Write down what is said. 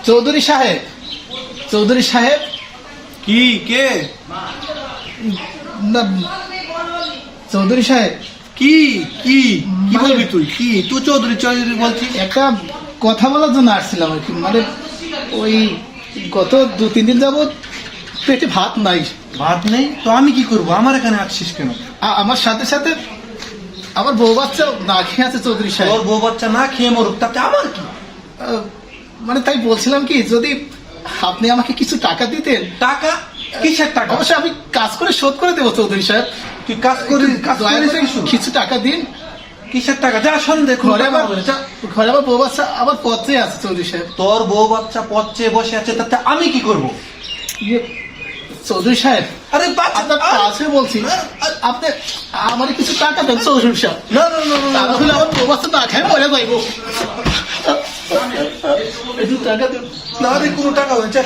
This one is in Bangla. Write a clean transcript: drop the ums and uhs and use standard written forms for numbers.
চৌধুরী সাহেব, চৌধুরী সাহেব। কি কে? না, চৌধুরী সাহেব। কি কি কি বলবি তুই? কি তুই চৌধুরী চৌধুরী বলছিস? একটা কথা বলার জন্য আসছিলাম আর কি। মানে ওই গত 2-3 দিন যাবত পেটে ভাত নাই। ভাত নেই তো আমি কি করবো? আমার এখানে আসছিস কেন? আমার সাথে সাথে আমার বউ বাচ্চা না খেয়ে আছে চৌধুরী সাহেব। তোর বউ বাচ্চা না খেয়ে মরুক, তাতে আমার কি? মানে তাই বলছিলাম কি, যদি আপনি আমাকে কিছু টাকা দিতেন। টাকা? কিসের টাকা? অবশ্যই আমি কাজ করে শোধ করে দেবো চৌধুরী সাহেব। তুই কাজ করিস? দয়া করে কিছু টাকা দিন। কিসের টাকা? যা শোন, দেখুন ঘরে আমার বউ বাচ্চা আবার পথে আছে চৌধুরী সাহেব। তোর বউ বাচ্চা পথ চেয়ে বসে আছে, তাতে আমি কি করব? চৌধুরী সাহেব, আরে আপনার কাছে বলছি, আপনি আমার কিছু টাকা দেন চৌধুরী সাহেব। না না না না, তাহলে আমার বউ বাচ্চা না খাই মরে যাইব। একটু টাকা দেন। না রে, কোনো টাকা হয়েছে?